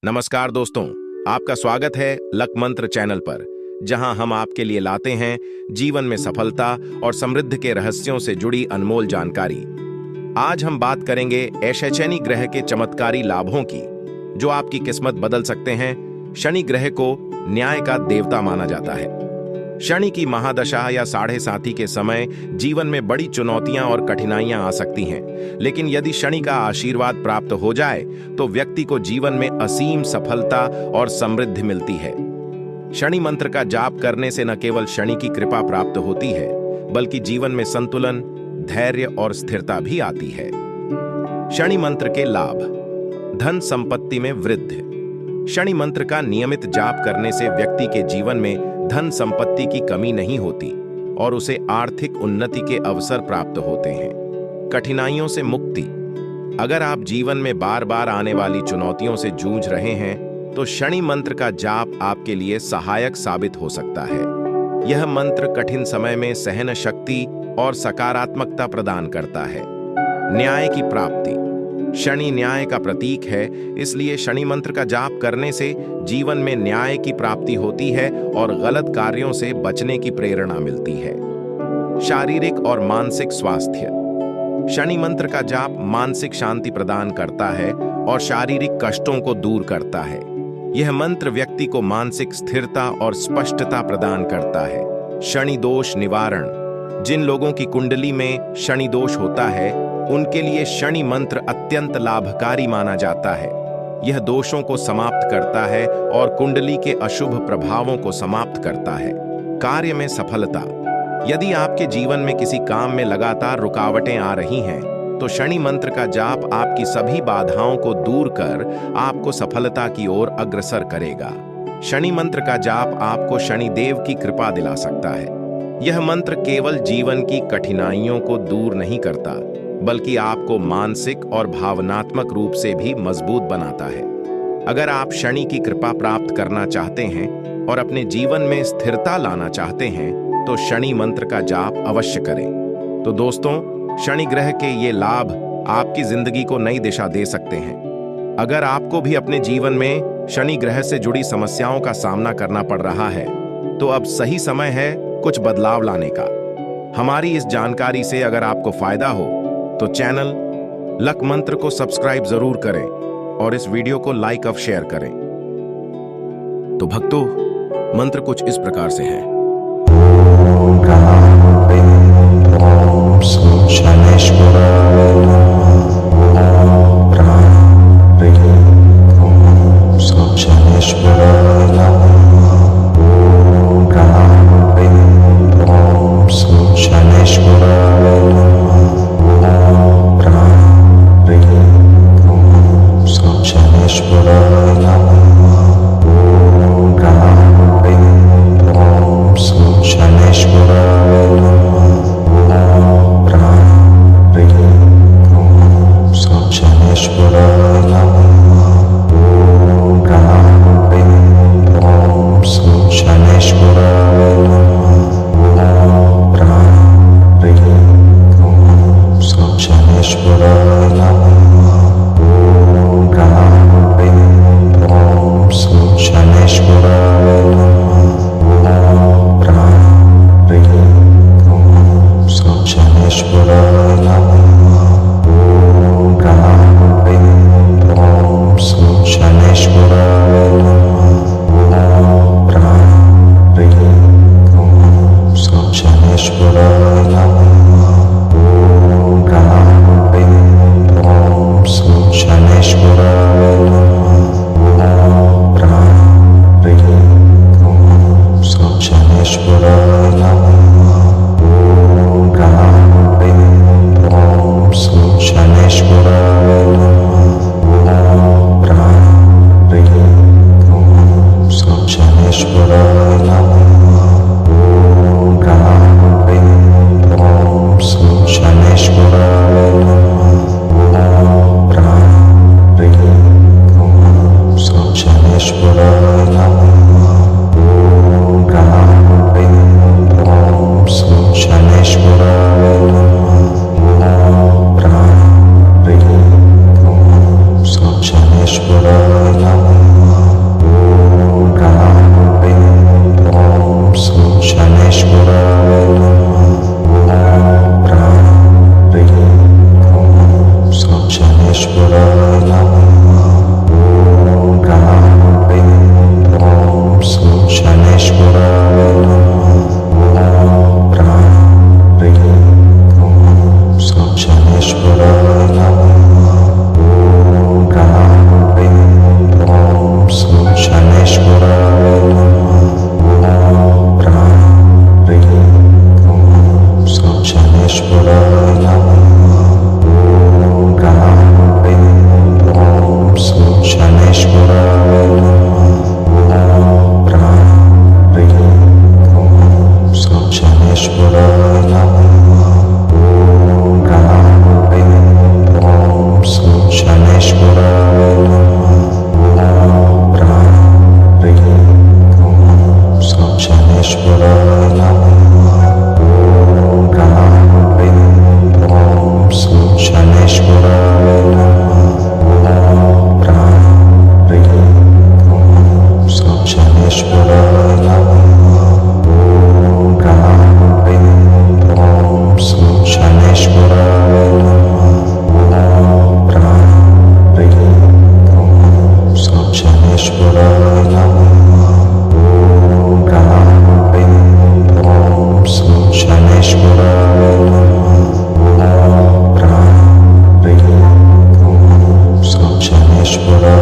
नमस्कार दोस्तों, आपका स्वागत है लक मंत्र चैनल पर, जहां हम आपके लिए लाते हैं जीवन में सफलता और समृद्धि के रहस्यों से जुड़ी अनमोल जानकारी। आज हम बात करेंगे ऐसे शनि ग्रह के चमत्कारी लाभों की जो आपकी किस्मत बदल सकते हैं। शनि ग्रह को न्याय का देवता माना जाता है। शनि की महादशा या साढ़े साथी के समय जीवन में बड़ी चुनौतियां और कठिनाइयां आ सकती हैं, लेकिन यदि शनि का आशीर्वाद प्राप्त हो जाए तो व्यक्ति को जीवन में असीम सफलता और समृद्धि मिलती है। शनि मंत्र का जाप करने से न केवल शनि की कृपा प्राप्त होती है, बल्कि जीवन में संतुलन, धैर्य और स्थिरता भी आती है। शनि मंत्र के लाभ। धन संपत्ति में वृद्धि। शनि मंत्र का नियमित जाप करने से व्यक्ति के जीवन में धन संपत्ति की कमी नहीं होती और उसे आर्थिक उन्नति के अवसर प्राप्त होते हैं। कठिनाइयों से मुक्ति। अगर आप जीवन में बार बार आने वाली चुनौतियों से जूझ रहे हैं तो शनि मंत्र का जाप आपके लिए सहायक साबित हो सकता है। यह मंत्र कठिन समय में सहन शक्ति और सकारात्मकता प्रदान करता है। न्याय की प्राप्ति। शनि न्याय का प्रतीक है, इसलिए शनि मंत्र का जाप करने से जीवन में न्याय की प्राप्ति होती है और गलत कार्यों से बचने की प्रेरणा मिलती है। शारीरिक और मानसिक स्वास्थ्य। शनि मंत्र का जाप मानसिक शांति प्रदान करता है और शारीरिक कष्टों को दूर करता है। यह मंत्र व्यक्ति को मानसिक स्थिरता और स्पष्टता प्रदान करता है। शनि दोष निवारण। जिन लोगों की कुंडली में शनि दोष होता है, उनके लिए शनि मंत्र अत्यंत लाभकारी माना जाता है। यह दोषों को समाप्त करता है और कुंडली के अशुभ प्रभावों को समाप्त करता है। कार्य में सफलता। यदि आपके जीवन में किसी काम में लगातार रुकावटें आ रही हैं, तो शनि मंत्र का जाप आपकी सभी बाधाओं को दूर कर आपको सफलता की ओर अग्रसर करेगा। शनि मंत्र का जाप आपको शनि देव की कृपा दिला सकता है। यह मंत्र केवल जीवन की कठिनाइयों को दूर नहीं करता, बल्कि आपको मानसिक और भावनात्मक रूप से भी मजबूत बनाता है। अगर आप शनि की कृपा प्राप्त करना चाहते हैं और अपने जीवन में स्थिरता लाना चाहते हैं, तो शनि मंत्र का जाप अवश्य करें। तो दोस्तों, शनि ग्रह के ये लाभ आपकी जिंदगी को नई दिशा दे सकते हैं। अगर आपको भी अपने जीवन में शनि ग्रह से जुड़ी समस्याओं का सामना करना पड़ रहा है, तो अब सही समय है कुछ बदलाव लाने का। हमारी इस जानकारी से अगर आपको फायदा हो तो चैनल लक मंत्र को सब्सक्राइब जरूर करें और इस वीडियो को लाइक और शेयर करें। तो भक्तों, मंत्र कुछ इस प्रकार से है। Shani देशभरात